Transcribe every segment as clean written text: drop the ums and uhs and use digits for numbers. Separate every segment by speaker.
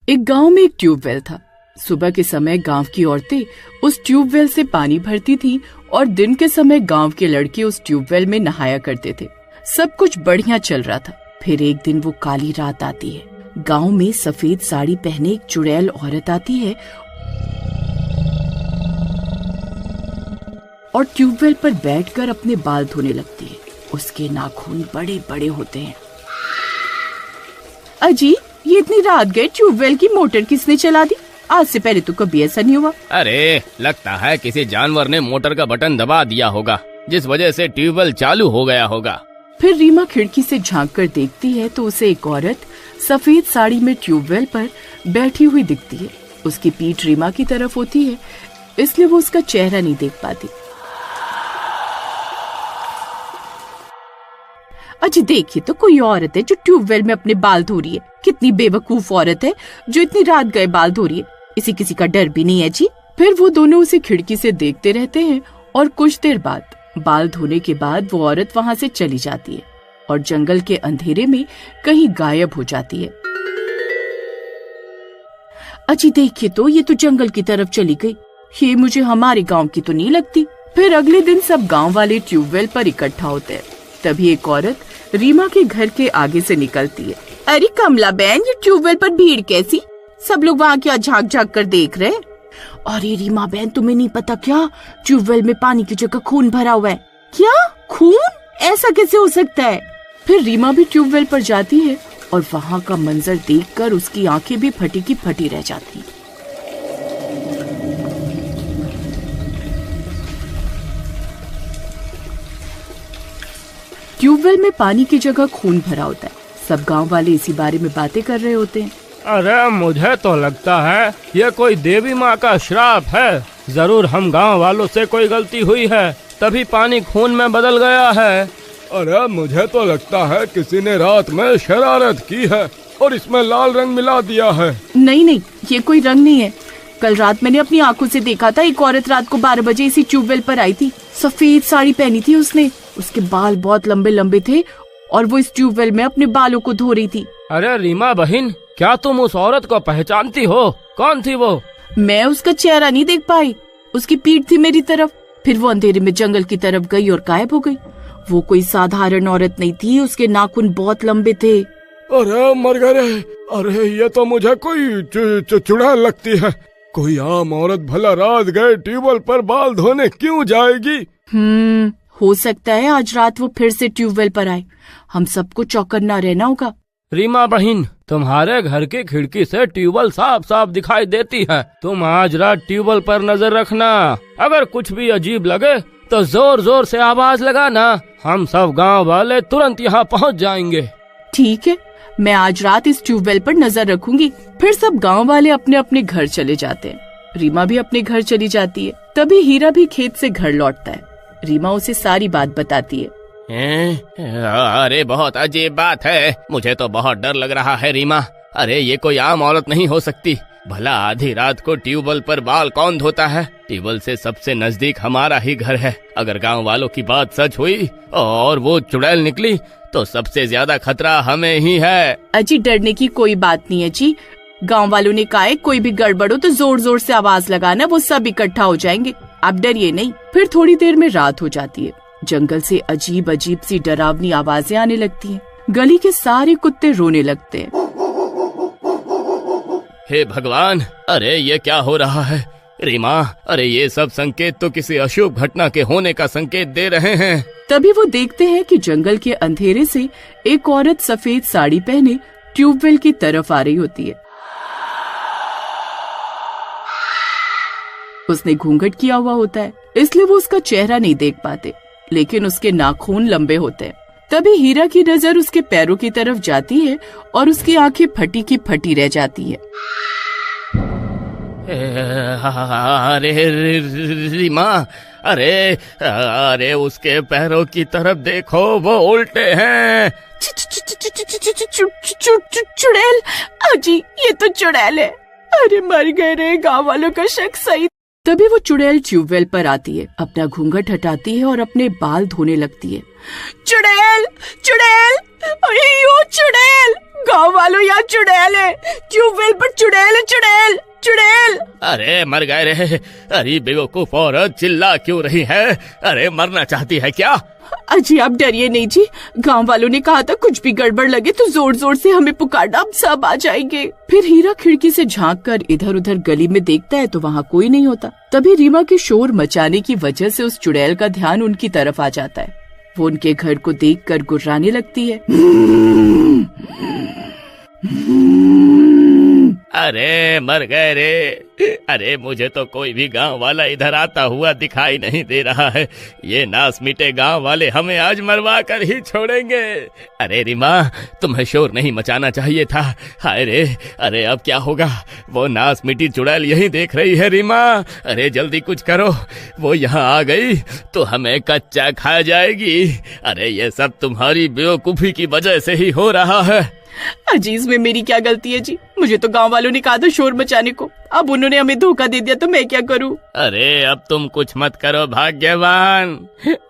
Speaker 1: एक गांव में एक ट्यूबवेल था। सुबह के समय गांव की औरतें उस ट्यूबवेल से पानी भरती थीं और दिन के समय गांव के लड़के उस ट्यूबवेल में नहाया करते थे। सब कुछ बढ़िया चल रहा था। फिर एक दिन वो काली रात आती है। गांव में सफेद साड़ी पहने एक चुड़ैल औरत आती है और ट्यूबवेल पर बैठकर अपने बाल धोने लगती है। उसके नाखून बड़े बड़े होते हैं। अजी, ये इतनी रात गए, ट्यूबवेल की मोटर किसने चला दी? आज से पहले तो कभी ऐसा नहीं हुआ।
Speaker 2: अरे, लगता है किसी जानवर ने मोटर का बटन दबा दिया होगा, जिस वजह से ट्यूबवेल चालू हो गया होगा।
Speaker 1: फिर रीमा खिड़की से झांक कर देखती है तो उसे एक औरत सफेद साड़ी में ट्यूबवेल पर बैठी हुई दिखती है। उसकी पीठ रीमा की तरफ होती है, इसलिए वो उसका चेहरा नहीं देख पाती। अजी देखिए तो, कोई औरत है जो ट्यूबवेल में अपने बाल धो रही है। कितनी बेवकूफ औरत है जो इतनी रात गए बाल धो रही है। इसी किसी का डर भी नहीं है जी। फिर वो दोनों उसे खिड़की से देखते रहते हैं और कुछ देर बाद बाल धोने के बाद वो औरत वहाँ से चली जाती है और जंगल के अंधेरे में कहीं गायब हो जाती है। अजी देखिए तो, ये तो जंगल की तरफ चली गई। ये मुझे हमारे गांव की तो नहीं लगती। फिर अगले दिन सब गांव वाले ट्यूबवेल पर इकट्ठा होते हैं। तभी एक औरत रीमा के घर के आगे से निकलती है। अरे कमला बहन, ये ट्यूबवेल पर भीड़ कैसी? सब लोग वहाँ क्या झांक झांक कर देख रहे हैं? अरे रीमा बहन, तुम्हें नहीं पता क्या? ट्यूबवेल में पानी की जगह खून भरा हुआ है। क्या खून? ऐसा कैसे हो सकता है? फिर रीमा भी ट्यूबवेल पर जाती है और वहाँ का मंजर देखकर उसकी आंखें भी फटी की फटी रह जाती हैं। ट्यूबवेल में पानी की जगह खून भरा होता है। सब गांव वाले इसी बारे में बातें कर रहे होते हैं।
Speaker 3: अरे, मुझे तो लगता है ये कोई देवी माँ का श्राप है। जरूर हम गांव वालों से कोई गलती हुई है, तभी पानी खून में बदल गया है।
Speaker 4: अरे, मुझे तो लगता है किसी ने रात में शरारत की है और इसमें लाल रंग मिला दिया है।
Speaker 1: नहीं नहीं, ये कोई रंग नहीं है। कल रात मैंने अपनी आंखों से देखा था। एक औरत रात को 12 बजे इसी ट्यूबवेल पर आई थी। सफेद साड़ी पहनी थी उसने। उसके बाल बहुत लंबे लंबे थे और वो इस ट्यूबवेल में अपने बालों को धो रही थी।
Speaker 3: अरे रीमा बहन, क्या तुम उस औरत को पहचानती हो? कौन थी वो?
Speaker 1: मैं उसका चेहरा नहीं देख पाई। उसकी पीठ थी मेरी तरफ। फिर वो अंधेरे में जंगल की तरफ गई और गायब हो गई। वो कोई साधारण औरत नहीं थी। उसके नाखून बहुत लंबे थे।
Speaker 4: अरे मर गए। अरे, ये तो मुझे कोई चुड़ैल लगती है। कोई आम औरत भला रात गए ट्यूबवेल पर बाल धोने क्यों जाएगी?
Speaker 1: हो सकता है आज रात वो फिर से ट्यूबवेल पर आए। हम सबको चौकन्ना रहना होगा।
Speaker 3: रीमा बहन, तुम्हारे घर की खिड़की से ट्यूबवेल साफ साफ दिखाई देती है। तुम आज रात ट्यूबवेल पर नजर रखना। अगर कुछ भी अजीब लगे तो जोर जोर से आवाज लगाना। हम सब गांव वाले तुरंत यहाँ पहुँच जाएंगे।
Speaker 1: ठीक है, मैं आज रात इस ट्यूबवेल पर नजर रखूंगी। फिर सब गांव वाले अपने अपने घर चले जाते हैं। रीमा भी अपने घर चली जाती है। तभी हीरा भी खेत से घर लौटता है। रीमा उसे सारी बात बताती है।
Speaker 2: अरे, बहुत अजीब बात है। मुझे तो बहुत डर लग रहा है रीमा। अरे, ये कोई आम औरत नहीं हो सकती। भला आधी रात को ट्यूबवेल पर बाल कौन धोता है? ट्यूबवेल से सबसे नजदीक हमारा ही घर है। अगर गांव वालों की बात सच हुई और वो चुड़ैल निकली तो सबसे ज्यादा खतरा हमें ही है।
Speaker 1: अजी, डरने की कोई बात नहीं है जी। गांव वालों ने कहा है कोई भी गड़बड़ हो तो जोर जोर से आवाज लगाना, वो सब इकट्ठा हो जाएंगे। आप डरिए नहीं। फिर थोड़ी देर में रात हो जाती है। जंगल से अजीब अजीब सी डरावनी आवाजें आने लगती हैं। गली के सारे कुत्ते रोने लगते हैं।
Speaker 2: हे भगवान, अरे ये क्या हो रहा है? रीमा, अरे ये सब संकेत तो किसी अशुभ घटना के होने का संकेत दे रहे हैं।
Speaker 1: तभी वो देखते हैं कि जंगल के अंधेरे से एक औरत सफेद साड़ी पहने ट्यूबवेल की तरफ आ रही होती है। उसने घूंघट किया हुआ होता है, इसलिए वो उसका चेहरा नहीं देख पाते, लेकिन उसके नाखून लंबे होते हैं। तभी हीरा की नजर उसके पैरों की तरफ जाती है और उसकी आंखें फटी की फटी रह जाती है।
Speaker 2: अरे रीमा, अरे उसके पैरों की तरफ देखो, वो उल्टे हैं।
Speaker 1: चुड़ैल? अजी, ये तो चुड़ैल है। अरे मर गए रे, गाँव वालों का शक सही। तभी वो चुड़ैल ट्यूबवेल पर आती है, अपना घूंघट हटाती है और अपने बाल धोने लगती है। चुड़ैल, चुड़ैल, अयो चुड़ैल, गाँव वालों, यहाँ चुड़ैल है, ट्यूबवेल पर चुड़ैल है, चुड़ैल चुड़ैल।
Speaker 2: अरे मर गए रे। अरे बेवकूफ औरत, चिल्ला क्यों रही है? अरे मरना चाहती है क्या?
Speaker 1: अजी आप डरिए नहीं जी, गांव वालों ने कहा था कुछ भी गड़बड़ लगे तो जोर जोर से हमें पुकारना, हम सब आ जाएंगे। फिर हीरा खिड़की से झांककर इधर उधर गली में देखता है तो वहाँ कोई नहीं होता। तभी रीमा के शोर मचाने की वजह से उस चुड़ैल का ध्यान उनकी तरफ आ जाता है। वो उनके घर को देखकर गुर्राने लगती है।
Speaker 2: अरे मर गए रे। अरे मुझे तो कोई भी गांव वाला इधर आता हुआ दिखाई नहीं दे रहा है। ये नास मिटे गांव वाले हमें आज मरवा कर ही छोड़ेंगे। अरे रीमा, तुम्हें शोर नहीं मचाना चाहिए था। हाय रे, अरे अब क्या होगा? वो नास मिटी चुड़ैल यही देख रही है रीमा। अरे जल्दी कुछ करो, वो यहाँ आ गई तो हमें कच्चा खा जाएगी। अरे ये सब तुम्हारी बेवकूफी की वजह से ही हो रहा है।
Speaker 1: अजी इसमें मेरी क्या गलती है जी? मुझे तो गांव वालों ने कहा था शोर मचाने को, अब उन्होंने हमें धोखा दे दिया तो मैं क्या करूं?
Speaker 2: अरे अब तुम कुछ मत करो भाग्यवान,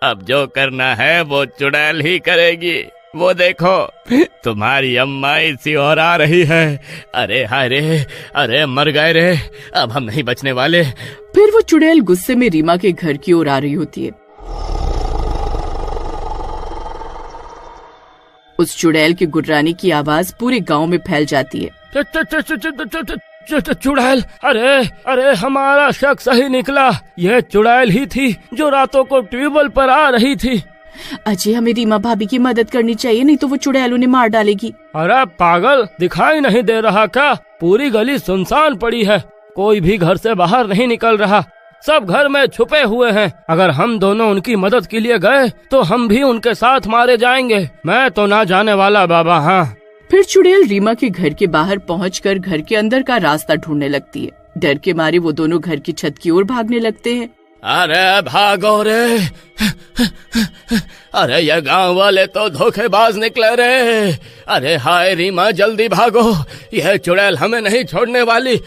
Speaker 2: अब जो करना है वो चुड़ैल ही करेगी। वो देखो तुम्हारी अम्मा इसी और आ रही है। अरे हाय रे, अरे मर गए रे, अब हम नहीं बचने वाले।
Speaker 1: फिर वो चुड़ैल गुस्से में रीमा के घर की ओर आ रही होती है। उस चुड़ैल की गुर्राने की आवाज पूरे गांव में फैल जाती है।
Speaker 3: चुड़ैल, अरे अरे हमारा शक सही निकला, यह चुड़ैल ही थी जो रातों को ट्यूबवेल पर आ रही थी।
Speaker 1: अजय हमें रीमा भाभी की मदद करनी चाहिए, नहीं तो वो चुड़ैल उन्हें मार डालेगी।
Speaker 3: अरे पागल, दिखाई नहीं दे रहा क्या? पूरी गली सुनसान पड़ी है, कोई भी घर से बाहर नहीं निकल रहा, सब घर में छुपे हुए हैं। अगर हम दोनों उनकी मदद के लिए गए तो हम भी उनके साथ मारे जाएंगे। मैं तो ना जाने वाला बाबा। हाँ।
Speaker 1: फिर चुड़ैल रीमा के घर के बाहर पहुंचकर घर के अंदर का रास्ता ढूंढने लगती है। डर के मारे वो दोनों घर की छत की ओर भागने लगते हैं।
Speaker 2: अरे भागो रे। अरे ये गांव वाले तो धोखेबाज निकले रे। अरे हाय रीमा, जल्दी भागो, यह चुड़ैल हमें नहीं छोड़ने वाली।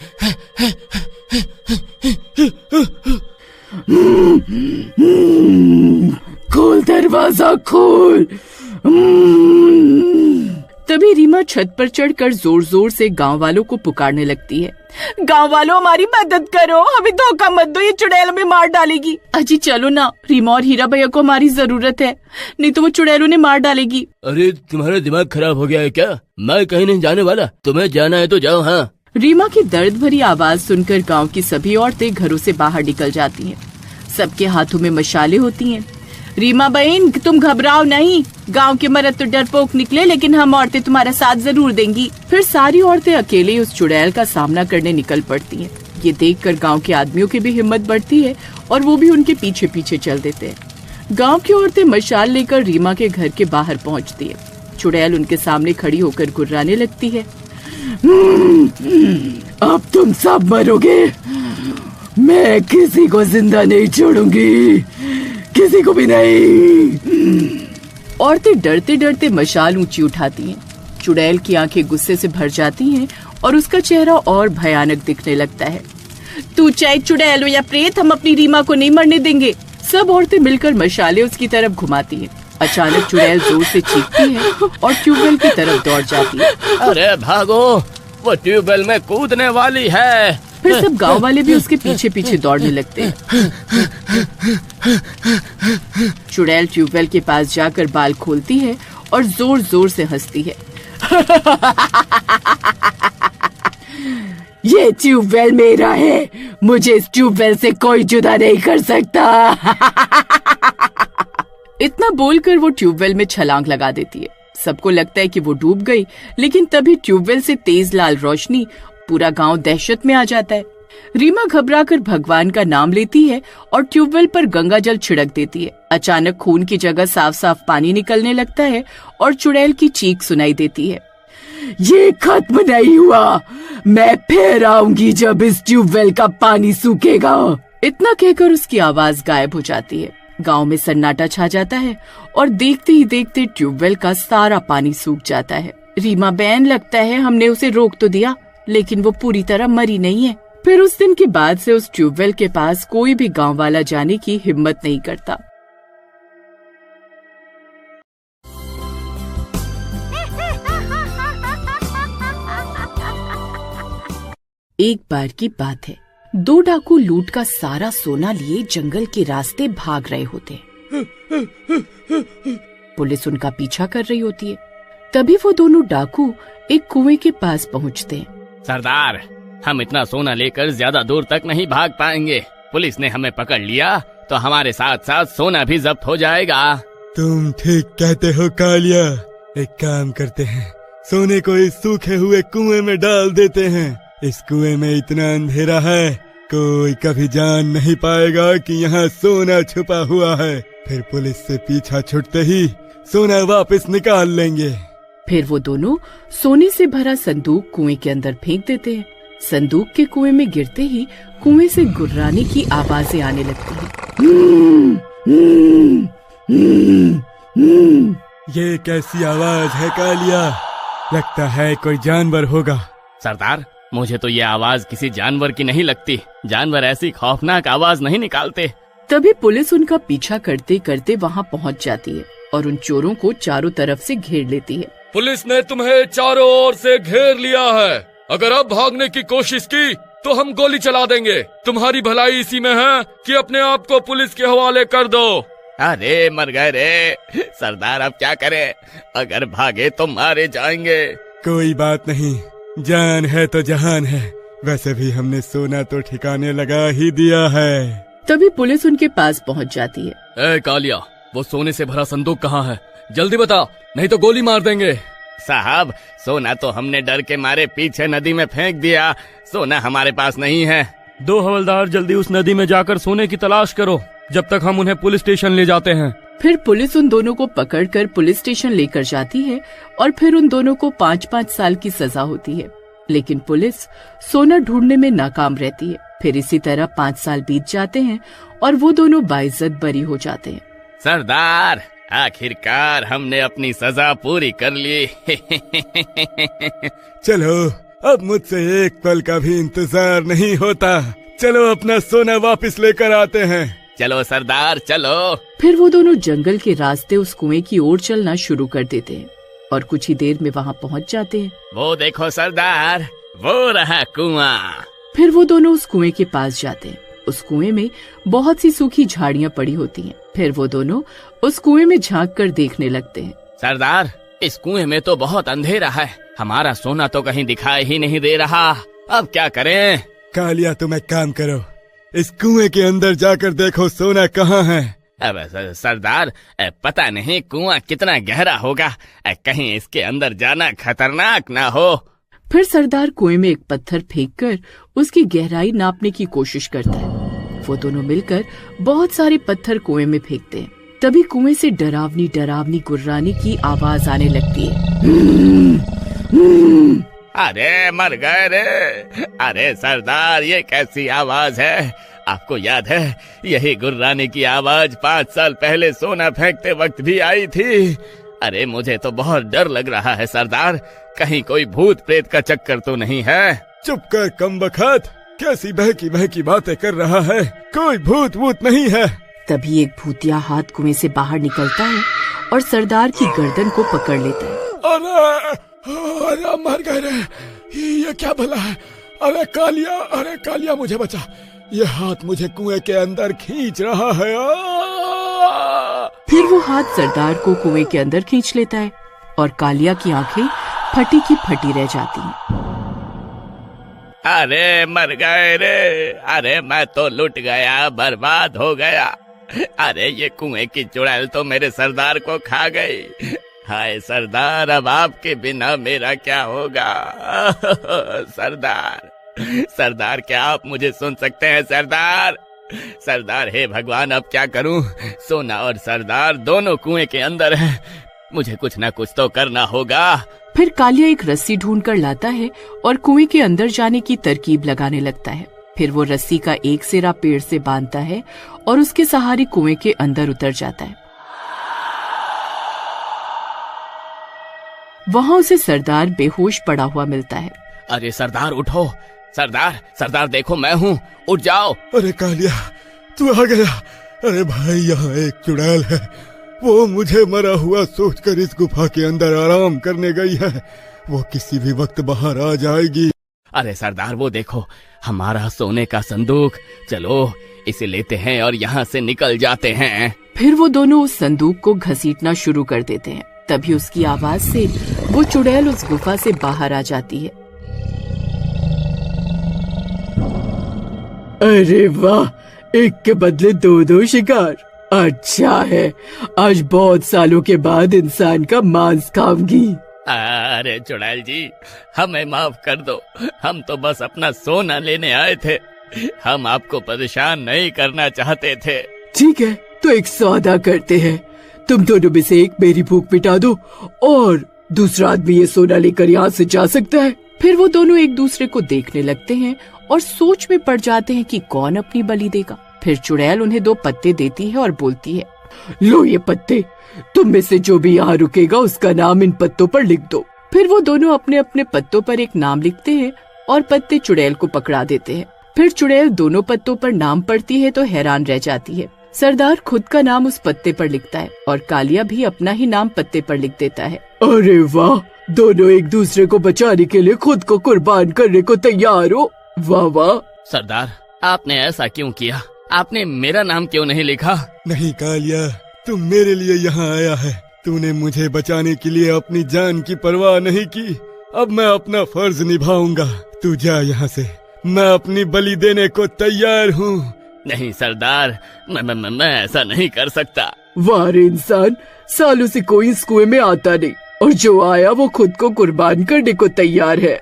Speaker 1: खोल दरवाजा, खोल। तभी रीमा छत पर चढ़कर जोर जोर से गांव वालों को पुकारने लगती है। गांव वालों, हमारी मदद करो, हमें धोखा मत दो, ये चुड़ैल हमें मार डालेगी। अजी चलो ना, रीमा और हीरा भैया को हमारी जरूरत है, नहीं तो वो चुड़ैल उन्हें मार डालेगी।
Speaker 2: अरे तुम्हारा दिमाग खराब हो गया है क्या? मैं कहीं नहीं जाने वाला, तुम्हें जाना है तो जाओ। हाँ।
Speaker 1: रीमा की दर्द भरी आवाज सुनकर गांव की सभी औरतें घरों से बाहर निकल जाती हैं। सबके हाथों में मशालें होती हैं। रीमा बहन, तुम घबराओ नहीं, गांव के मर्द तो डरपोक निकले, लेकिन हम औरतें तुम्हारा साथ जरूर देंगी। फिर सारी औरतें अकेले उस चुड़ैल का सामना करने निकल पड़ती हैं। ये देखकर गांव के आदमियों की भी हिम्मत बढ़ती है और वो भी उनके पीछे पीछे चल देते हैं। गांव की औरतें मशाल लेकर रीमा के घर के बाहर पहुंचती है। चुड़ैल उनके सामने खड़ी होकर गुर्राने लगती है। अब तुम सब मरोगे, मैं किसी को जिंदा नहीं छोड़ूंगी, किसी को भी नहीं। औरतें डरते डरते मशाल ऊंची उठाती हैं। चुड़ैल की आंखें गुस्से से भर जाती हैं और उसका चेहरा और भयानक दिखने लगता है। तू चाहे चुड़ैल हो या प्रेत, हम अपनी रीमा को नहीं मरने देंगे। सब औरतें मिलकर मशाले उसकी तरफ घुमाती हैं। अचानक चुड़ैल जोर से चीखती है और ट्यूबवेल की तरफ दौड़ जाती है।
Speaker 2: अरे भागो, वो ट्यूबवेल में कूदने वाली है।
Speaker 1: फिर सब गांव वाले भी उसके पीछे पीछे दौड़ने लगते हैं। चुड़ैल ट्यूबवेल के पास जाकर बाल खोलती है और जोर जोर से हंसती है। ये ट्यूबवेल मेरा है, मुझे इस ट्यूबवेल से कोई जुदा नहीं कर सकता। इतना बोलकर वो ट्यूबवेल में छलांग लगा देती है। सबको लगता है कि वो डूब गई, लेकिन तभी ट्यूबवेल से तेज लाल रोशनी, पूरा गांव दहशत में आ जाता है। रीमा घबराकर भगवान का नाम लेती है और ट्यूबवेल पर गंगा जल छिड़क देती है। अचानक खून की जगह साफ साफ पानी निकलने लगता है और चुड़ैल की चीख सुनाई देती है। ये खत्म नहीं हुआ, मैं फिर आऊंगी जब इस ट्यूबवेल का पानी सूखेगा। इतना कहकर उसकी आवाज गायब हो जाती है। गांव में सन्नाटा छा जाता है और देखते ही देखते ट्यूबवेल का सारा पानी सूख जाता है। रीमा बहन, लगता है हमने उसे रोक तो दिया, लेकिन वो पूरी तरह मरी नहीं है। फिर उस दिन के बाद से उस ट्यूबवेल के पास कोई भी गांव वाला जाने की हिम्मत नहीं करता। एक बार की बात है, दो डाकू लूट का सारा सोना लिए जंगल के रास्ते भाग रहे होते हैं। पुलिस उनका पीछा कर रही होती है। तभी वो दोनों डाकू एक कुएं के पास पहुंचते हैं।
Speaker 2: सरदार, हम इतना सोना लेकर ज्यादा दूर तक नहीं भाग पाएंगे। पुलिस ने हमें पकड़ लिया तो हमारे साथ साथ सोना भी जब्त हो जाएगा।
Speaker 4: तुम ठीक कहते हो कालिया। एक काम करते हैं, सोने को इस सूखे हुए कुएं में डाल देते हैं। इस कुएं में इतना अंधेरा है, कोई कभी जान नहीं पाएगा कि यहाँ सोना छुपा हुआ है। फिर पुलिस से पीछा छूटते ही सोना वापस निकाल लेंगे।
Speaker 1: फिर वो दोनों सोने से भरा संदूक कुएं के अंदर फेंक देते हैं। संदूक के कुएं में गिरते ही कुएं से गुर्राने की आवाजें आने लगती हैं।
Speaker 4: ये कैसी आवाज है कालिया? लगता है कोई जानवर होगा।
Speaker 2: सरदार, मुझे तो ये आवाज किसी जानवर की नहीं लगती। जानवर ऐसी खौफनाक आवाज नहीं निकालते।
Speaker 1: तभी पुलिस उनका पीछा करते करते वहाँ पहुँच जाती है और उन चोरों को चारों तरफ से घेर लेती है।
Speaker 5: पुलिस ने तुम्हें चारों ओर से घेर लिया है। अगर अब भागने की कोशिश की तो हम गोली चला देंगे। तुम्हारी भलाई इसी में है कि अपने आप को पुलिस के हवाले कर दो।
Speaker 2: अरे मर गए रे। सरदार, अब क्या करें? अगर भागे तो मारे जाएंगे।
Speaker 4: कोई बात नहीं, जान है तो जहान है। वैसे भी हमने सोना तो ठिकाने लगा ही दिया है।
Speaker 1: तभी पुलिस उनके पास पहुँच जाती है।
Speaker 5: ए कालिया, वो सोने से भरा संदूक कहाँ है? जल्दी बता, नहीं तो गोली मार देंगे।
Speaker 2: साहब, सोना तो हमने डर के मारे पीछे नदी में फेंक दिया। सोना हमारे पास नहीं है।
Speaker 3: दो हवलदार जल्दी उस नदी में जाकर सोने की तलाश करो, जब तक हम उन्हें पुलिस स्टेशन ले जाते हैं।
Speaker 1: फिर पुलिस उन दोनों को पकड़कर पुलिस स्टेशन लेकर जाती है और फिर उन दोनों को 5-5 साल की सजा होती है। लेकिन पुलिस सोना ढूंढने में नाकाम रहती है। फिर इसी तरह 5 साल बीत जाते हैं और वो दोनों बाइज्जत बरी हो जाते हैं।
Speaker 2: सरदार, आखिरकार हमने अपनी सजा पूरी कर ली।
Speaker 4: चलो, अब मुझसे एक पल का भी इंतजार नहीं होता। चलो अपना सोना वापस लेकर आते हैं।
Speaker 2: चलो सरदार, चलो।
Speaker 1: फिर वो दोनों जंगल के रास्ते उस कुएं की ओर चलना शुरू कर देते हैं और कुछ ही देर में वहाँ पहुँच जाते हैं।
Speaker 2: वो देखो सरदार, वो रहा कुआं।
Speaker 1: फिर वो दोनों उस कुएं के पास जाते हैं। उस कुएं में बहुत सी सूखी झाड़ियाँ पड़ी होती हैं। फिर वो दोनों उस कुएं में झांक कर देखने लगते हैं।
Speaker 2: सरदार, इस कुएं में तो बहुत अंधेरा है। हमारा सोना तो कहीं दिखाई ही नहीं दे रहा। अब क्या करें?
Speaker 4: कालिया, तुम एक काम करो, इस कुएं के अंदर जाकर देखो सोना कहाँ है।
Speaker 2: अब सरदार, पता नहीं कुआं कितना गहरा होगा। कहीं इसके अंदर जाना खतरनाक ना हो।
Speaker 1: फिर सरदार कुएं में एक पत्थर फेंककर उसकी गहराई नापने की कोशिश करता है। वो दोनों मिलकर बहुत सारे पत्थर कुएं में फेंकते हैं। तभी कुएं से डरावनी डरावनी गुर्राने की आवाज आने लगती है।
Speaker 2: अरे मर गए रे। अरे सरदार, ये कैसी आवाज है? आपको याद है, यही गुर्राने की आवाज 5 साल पहले सोना फेंकते वक्त भी आई थी। अरे मुझे तो बहुत डर लग रहा है सरदार। कहीं कोई भूत प्रेत का चक्कर तो नहीं है?
Speaker 4: चुप कर कमबख्त, कैसी बहकी बहकी बातें कर रहा है। कोई भूत वूत नहीं है।
Speaker 1: तभी एक भूतिया हाथ कुएं से बाहर निकलता है और सरदार की गर्दन को पकड़ लेता है।
Speaker 4: अरे मर गए रे, ये क्या भला है? अरे कालिया मुझे बचा। ये हाथ मुझे कुएं के अंदर खींच रहा है।
Speaker 1: फिर वो हाथ सरदार को कुएं के अंदर खींच लेता है और कालिया की आंखें फटी की फटी रह जाती हैं।
Speaker 2: अरे मर गए रे। अरे मैं तो लुट गया, बर्बाद हो गया। अरे ये कुएं की चुड़ैल तो मेरे सरदार को खा गई। हाय सरदार, अब आपके बिना मेरा क्या होगा? सरदार, क्या आप मुझे सुन सकते हैं? सरदार, हे भगवान, अब क्या करूं? सोना और सरदार दोनों कुएं के अंदर हैं। मुझे कुछ ना कुछ तो करना होगा।
Speaker 1: फिर कालिया एक रस्सी ढूंढ कर लाता है और कुएं के अंदर जाने की तरकीब लगाने लगता है। फिर वो रस्सी का एक सिरा पेड़ से बांधता है और उसके सहारे कुएं के अंदर उतर जाता है। वहाँ उसे सरदार बेहोश पड़ा हुआ मिलता है।
Speaker 2: अरे सरदार, उठो। सरदार देखो, मैं हूँ, उठ जाओ।
Speaker 4: अरे कालिया, तू आ गया। अरे भाई, यहाँ एक चुड़ैल है। वो मुझे मरा हुआ सोचकर इस गुफा के अंदर आराम करने गई है। वो किसी भी वक्त बाहर आ जाएगी।
Speaker 2: अरे सरदार वो देखो, हमारा सोने का संदूक। चलो इसे लेते हैं और यहाँ से निकल जाते हैं।
Speaker 1: फिर वो दोनों उस संदूक को घसीटना शुरू कर देते हैं। तभी उसकी आवाज से वो चुड़ैल उस गुफा से बाहर आ जाती है। अरे वाह, एक के बदले दो शिकार। अच्छा है, आज बहुत सालों के बाद इंसान का मांस खाऊंगी।
Speaker 2: अरे चुड़ैल जी, हमें माफ कर दो, हम तो बस अपना सोना लेने आए थे, हम आपको परेशान नहीं करना चाहते थे।
Speaker 1: ठीक है, तो एक सौदा करते हैं। तुम दोनों में से एक मेरी भूख मिटा दो और दूसरा आदमी ये सोना लेकर यहाँ से जा सकता है। फिर वो दोनों एक दूसरे को देखने लगते हैं और सोच में पड़ जाते हैं कि कौन अपनी बलि देगा। फिर चुड़ैल उन्हें 2 पत्ते देती है और बोलती है, लो ये पत्ते, तुम में से जो भी यहाँ रुकेगा उसका नाम इन पत्तों पर लिख दो। फिर वो दोनों अपने अपने पत्तों पर एक नाम लिखते हैं और पत्ते चुड़ैल को पकड़ा देते हैं। फिर चुड़ैल दोनों पत्तों पर नाम पढ़ती है तो हैरान रह जाती है। सरदार खुद का नाम उस पत्ते पर लिखता है और कालिया भी अपना ही नाम पत्ते पर लिख देता है। अरे वाह, दोनों एक दूसरे को बचाने के लिए खुद को कुर्बान करने को तैयार हो। वाह वाह।
Speaker 2: सरदार, आपने ऐसा क्यों किया? आपने मेरा नाम क्यों नहीं लिखा?
Speaker 4: नहीं कालिया, तुम मेरे लिए यहाँ आया है। तूने मुझे बचाने के लिए अपनी जान की परवाह नहीं की। अब मैं अपना फर्ज निभाऊंगा। तू जा यहाँ से, मैं अपनी बलि देने को तैयार हूँ।
Speaker 2: नहीं सरदार, मैं ऐसा नहीं कर सकता।
Speaker 1: वाह रे इंसान, सालों से कोई इस कुएं में आता नहीं और जो आया वो खुद को कुर्बान करने को तैयार है।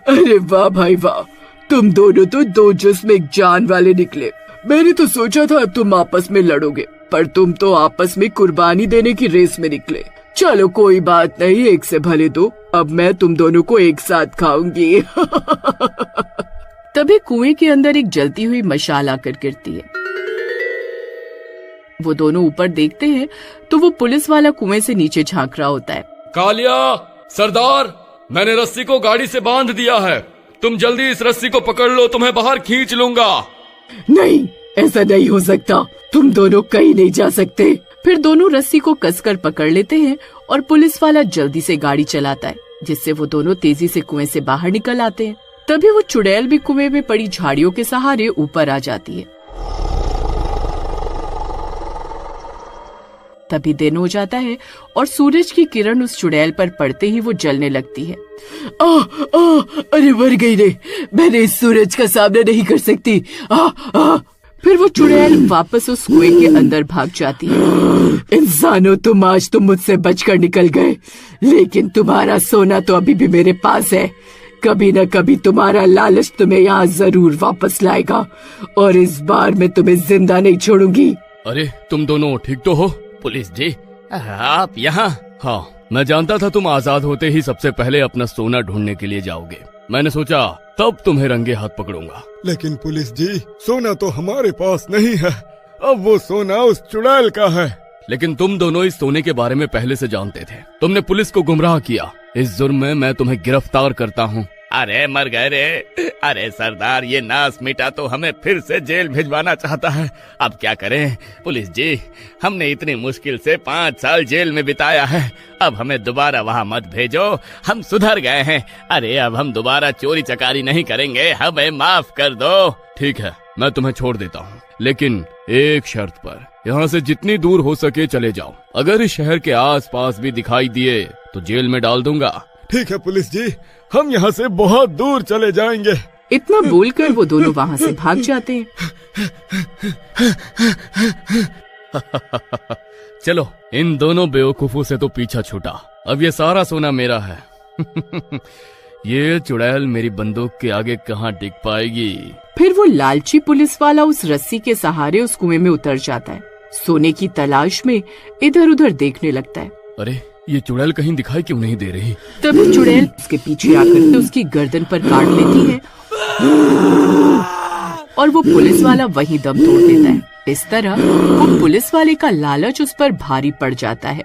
Speaker 1: अरे वाह भाई वाह, तुम दोनों तो 2 जिस्म एक जान वाले निकले। मैंने तो सोचा था तुम आपस में लड़ोगे, पर तुम तो आपस में कुर्बानी देने की रेस में निकले। चलो कोई बात नहीं, एक से भले 2। अब मैं तुम दोनों को एक साथ खाऊंगी। तभी कुएं के अंदर एक जलती हुई मशाल आकर गिरती है। वो दोनों ऊपर देखते हैं तो वो पुलिस वाला कुएं से नीचे झांक रहा होता है।
Speaker 5: कालिया, सरदार, मैंने रस्सी को गाड़ी से बांध दिया है। तुम जल्दी इस रस्सी को पकड़ लो, तुम्हें बाहर खींच लूंगा।
Speaker 1: नहीं, ऐसा नहीं हो सकता, तुम दोनों कहीं नहीं जा सकते। फिर दोनों रस्सी को कसकर पकड़ लेते हैं और पुलिस वाला जल्दी से गाड़ी चलाता है, जिससे वो दोनों तेजी से कुएं से बाहर निकल आते हैं। तभी वो चुड़ैल भी कुएं में पड़ी झाड़ियों के सहारे ऊपर आ जाती है। तभी दिन हो जाता है और सूरज की किरण उस चुड़ैल पर पड़ते ही वो जलने लगती है। अरे मर गई रे, मैंने इस सूरज का सामना नहीं कर सकती। फिर वो चुड़ैल वापस उस कुएं के अंदर भाग जाती है। इंसानों, तुम आज तो मुझसे बचकर निकल गए, लेकिन तुम्हारा सोना तो अभी भी मेरे पास है। कभी न कभी तुम्हारा लालच तुम्हें यहाँ जरूर वापस लाएगा और इस बार मैं तुम्हें जिंदा नहीं छोड़ूंगी।
Speaker 3: अरे तुम दोनों ठीक तो हो?
Speaker 2: पुलिस जी, आप यहाँ?
Speaker 3: हाँ, मैं जानता था तुम आजाद होते ही सबसे पहले अपना सोना ढूंढने के लिए जाओगे। मैंने सोचा तब तुम्हें रंगे हाथ पकड़ूंगा।
Speaker 4: लेकिन पुलिस जी, सोना तो हमारे पास नहीं है। अब वो सोना उस चुड़ैल का है।
Speaker 3: लेकिन तुम दोनों इस सोने के बारे में पहले से जानते थे। तुमने पुलिस को गुमराह किया। इस जुर्म में मैं तुम्हें गिरफ्तार करता हूँ।
Speaker 2: अरे मर गए रे। अरे सरदार, ये नास मिटा तो हमें फिर से जेल भिजवाना चाहता है। अब क्या करें पुलिस जी, हमने इतनी मुश्किल से 5 साल जेल में बिताया है। अब हमें दोबारा वहाँ मत भेजो, हम सुधर गए हैं। अरे अब हम दोबारा चोरी चकारी नहीं करेंगे, हमें माफ कर दो।
Speaker 3: ठीक है, मैं तुम्हें छोड़ देता हूँ, लेकिन एक शर्त पर। यहाँ से जितनी दूर हो सके चले जाओ। अगर इस शहर के आस पास भी दिखाई दिए तो जेल में डाल दूंगा।
Speaker 4: ठीक है पुलिस जी, हम यहाँ से बहुत दूर चले जाएंगे।
Speaker 1: इतना बोलकर वो दोनों वहाँ से भाग जाते हैं।
Speaker 3: चलो, इन दोनों बेवकूफों से तो पीछा छूटा। अब ये सारा सोना मेरा है। ये चुड़ैल मेरी बंदूक के आगे कहाँ टिक पाएगी।
Speaker 1: फिर वो लालची पुलिस वाला उस रस्सी के सहारे उस कुएं में उतर जाता है। सोने की तलाश में इधर उधर देखने लगता है।
Speaker 3: अरे ये चुड़ैल कहीं दिखाई क्यों नहीं दे रही?
Speaker 1: तभी चुड़ैल उसके पीछे आकर तो उसकी गर्दन पर काट लेती है और वो पुलिस वाला वहीं दम तोड़ देता है। इस तरह वो पुलिस वाले का लालच उस पर भारी पड़ जाता है।